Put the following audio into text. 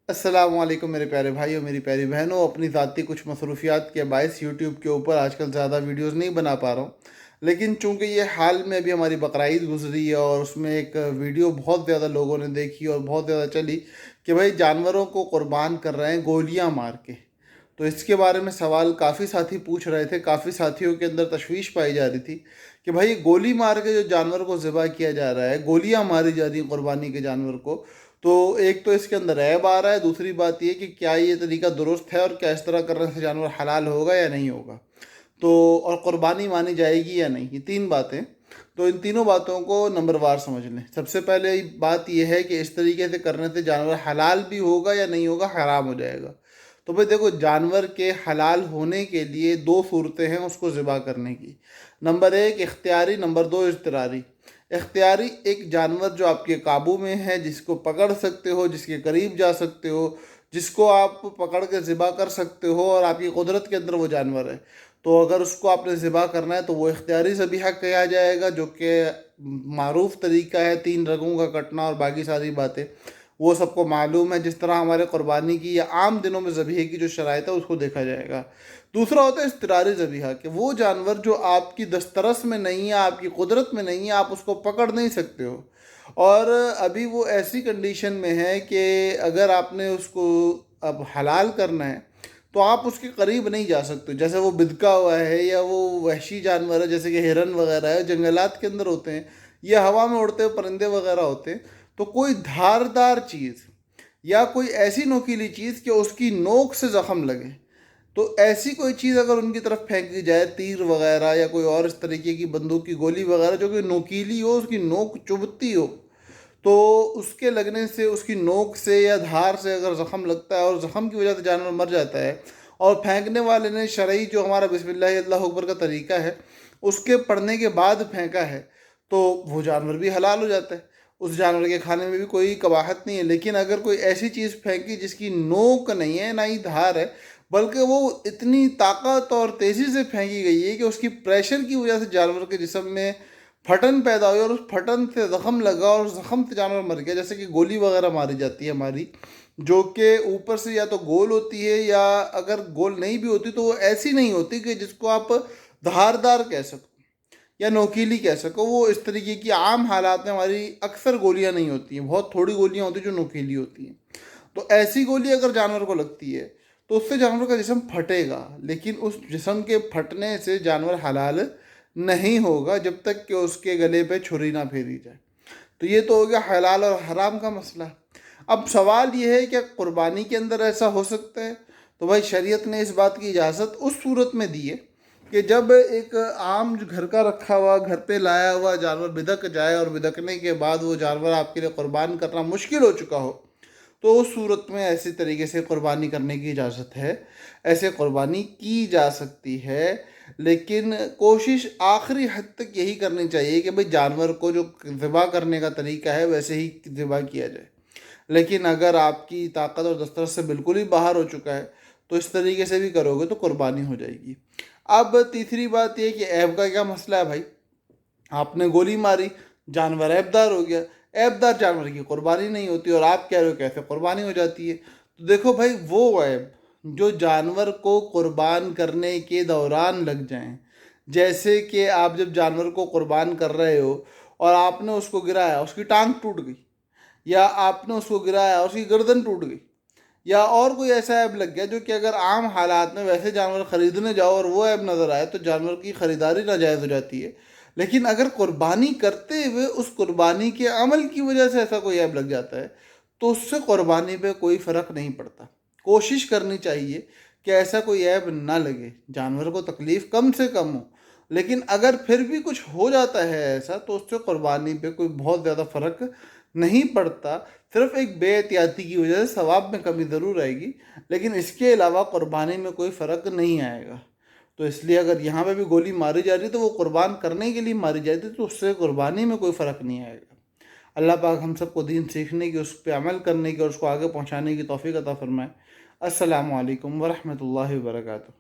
السلام علیکم میرے پیارے بھائی اور میری پیاری بہنوں، اپنی ذاتی کچھ مصروفیات کے باعث یوٹیوب کے اوپر آج کل زیادہ ویڈیوز نہیں بنا پا رہا ہوں، لیکن چونکہ یہ حال میں ابھی ہماری بقرعید گزری ہے اور اس میں ایک ویڈیو بہت زیادہ لوگوں نے دیکھی اور بہت زیادہ چلی کہ بھائی جانوروں کو قربان کر رہے ہیں گولیاں مار کے۔ تو اس کے بارے میں سوال کافی ساتھی پوچھ رہے تھے، کافی ساتھیوں کے اندر تشویش پائی جا رہی تھی کہ بھائی گولی مار کے جو جانور کو ذبح کیا جا رہا ہے، گولیاں ماری جا رہی ہیں قربانی کے جانور کو، تو ایک تو اس کے اندر عیب آ رہا ہے، دوسری بات یہ کہ کیا یہ طریقہ درست ہے اور کیا اس طرح کرنے سے جانور حلال ہوگا یا نہیں ہوگا، تو اور قربانی مانی جائے گی یا نہیں، یہ تین باتیں۔ تو ان تینوں باتوں کو نمبر وار سمجھ لیں۔ سب سے پہلے بات یہ ہے کہ اس طریقے سے کرنے سے جانور حلال بھی ہوگا یا نہیں ہوگا، حرام ہو جائے گا۔ تو بھئی دیکھو، جانور کے حلال ہونے کے لیے دو صورتیں ہیں اس کو ذبح کرنے کی۔ نمبر ایک اختیاری، نمبر دو اضطراری۔ اختیاری ایک جانور جو آپ کے قابو میں ہے، جس کو پکڑ سکتے ہو، جس کے قریب جا سکتے ہو، جس کو آپ پکڑ کے ذبح کر سکتے ہو اور آپ کی قدرت کے اندر وہ جانور ہے، تو اگر اس کو آپ نے ذبح کرنا ہے تو وہ اختیاری ذبیحہ کہا جائے گا، جو کہ معروف طریقہ ہے 3 رگوں کا کٹنا اور باقی ساری باتیں وہ سب کو معلوم ہے، جس طرح ہمارے قربانی کی یا عام دنوں میں ذبیحے کی جو شرائط ہے اس کو دیکھا جائے گا۔ دوسرا ہوتا ہے اضطراری ذبیحہ، کہ وہ جانور جو آپ کی دسترس میں نہیں ہے، آپ کی قدرت میں نہیں ہے، آپ اس کو پکڑ نہیں سکتے ہو، اور ابھی وہ ایسی کنڈیشن میں ہے کہ اگر آپ نے اس کو اب حلال کرنا ہے تو آپ اس کے قریب نہیں جا سکتے، جیسے وہ بدکا ہوا ہے یا وہ وحشی جانور ہے جیسے کہ ہرن وغیرہ ہے، جنگلات کے اندر ہوتے ہیں، یا ہوا میں اڑتے ہوئے پرندے وغیرہ ہوتے ہیں، تو کوئی دھاردار چیز یا کوئی ایسی نوکیلی چیز کہ اس کی نوک سے زخم لگے، تو ایسی کوئی چیز اگر ان کی طرف پھینکی جائے، تیر وغیرہ یا کوئی اور اس طریقے کی بندوق کی گولی وغیرہ جو کہ نوکیلی ہو، اس کی نوک چبھتی ہو، تو اس کے لگنے سے، اس کی نوک سے یا دھار سے اگر زخم لگتا ہے اور زخم کی وجہ سے جانور مر جاتا ہے، اور پھینکنے والے نے شرعی جو ہمارا بسم اللہ اللہ اکبر کا طریقہ ہے اس کے پڑھنے کے بعد پھینکا ہے، تو وہ جانور بھی حلال ہو جاتا ہے، اس جانور کے کھانے میں بھی کوئی قباحت نہیں ہے۔ لیکن اگر کوئی ایسی چیز پھینکی جس کی نوک نہیں ہے، نہ ہی دھار ہے، بلکہ وہ اتنی طاقت اور تیزی سے پھینکی گئی ہے کہ اس کی پریشر کی وجہ سے جانور کے جسم میں پھٹن پیدا ہوئی اور اس پھٹن سے زخم لگا اور زخم سے جانور مر گیا، جیسے کہ گولی وغیرہ ماری جاتی ہے ہماری، جو کہ اوپر سے یا تو گول ہوتی ہے، یا اگر گول نہیں بھی ہوتی تو وہ ایسی نہیں ہوتی کہ جس کو آپ دھاردار کہہ سکو یا نوکیلی کہہ سکو۔ وہ اس طریقے کی عام حالات میں ہماری اکثر گولیاں نہیں ہوتی ہیں، بہت تھوڑی گولیاں ہوتی ہیں جو نوکیلی ہوتی ہیں۔ تو ایسی گولی اگر جانور کو لگتی ہے تو اس سے جانور کا جسم پھٹے گا، لیکن اس جسم کے پھٹنے سے جانور حلال نہیں ہوگا جب تک کہ اس کے گلے پہ چھری نہ پھیری جائے۔ تو یہ تو ہو گیا حلال اور حرام کا مسئلہ۔ اب سوال یہ ہے کہ قربانی کے اندر ایسا ہو سکتا ہے؟ تو بھائی شریعت نے اس بات کی اجازت اس صورت میں دی ہے کہ جب ایک عام جو گھر کا رکھا ہوا، گھر پہ لایا ہوا جانور بدک جائے اور بدکنے کے بعد وہ جانور آپ کے لیے قربان کرنا مشکل ہو چکا ہو، تو اس صورت میں ایسی طریقے سے قربانی کرنے کی اجازت ہے، ایسے قربانی کی جا سکتی ہے، لیکن کوشش آخری حد تک یہی کرنی چاہیے کہ بھئی جانور کو جو ذبح کرنے کا طریقہ ہے ویسے ہی ذبح کیا جائے۔ لیکن اگر آپ کی طاقت اور دسترس سے بالکل ہی باہر ہو چکا ہے تو اس طریقے سے بھی کرو گے تو قربانی ہو جائے گی۔ اب تیسری بات یہ کہ عیب کا کیا مسئلہ ہے بھائی؟ آپ نے گولی ماری، جانور عیب دار ہو گیا، عیب دار جانور کی قربانی نہیں ہوتی، اور آپ کہہ رہے ہو کیسے قربانی ہو جاتی ہے؟ تو دیکھو بھائی، وہ عیب جو جانور کو قربان کرنے کے دوران لگ جائیں، جیسے کہ آپ جب جانور کو قربان کر رہے ہو اور آپ نے اس کو گرایا، اس کی ٹانگ ٹوٹ گئی، یا آپ نے اس کو گرایا اس کی گردن ٹوٹ گئی، یا اور کوئی ایسا عیب لگ گیا جو کہ اگر عام حالات میں ویسے جانور خریدنے جاؤ اور وہ عیب نظر آئے تو جانور کی خریداری ناجائز ہو جاتی ہے۔ لیکن اگر قربانی کرتے ہوئے اس قربانی کے عمل کی وجہ سے ایسا کوئی عیب لگ جاتا ہے تو اس سے قربانی پہ کوئی فرق نہیں پڑتا۔ کوشش کرنی چاہیے کہ ایسا کوئی عیب نہ لگے، جانور کو تکلیف کم سے کم ہو، لیکن اگر پھر بھی کچھ ہو جاتا ہے ایسا تو اس سے قربانی پہ کوئی بہت زیادہ فرق نہیں پڑتا، صرف ایک بے احتیاطی کی وجہ سے ثواب میں کمی ضرور آئے گی، لیکن اس کے علاوہ قربانی میں کوئی فرق نہیں آئے گا۔ تو اس لیے اگر یہاں پہ بھی گولی ماری جا رہی ہے تو وہ قربان کرنے کے لیے ماری جاتی ہے، تو اس سے قربانی میں کوئی فرق نہیں آئے گا۔ اللہ پاک ہم سب کو دین سیکھنے کی، اس پہ عمل کرنے کی اور اس کو آگے پہنچانے کی توفیق عطا فرمائے۔ السلام علیکم ورحمۃ اللہ وبرکاتہ۔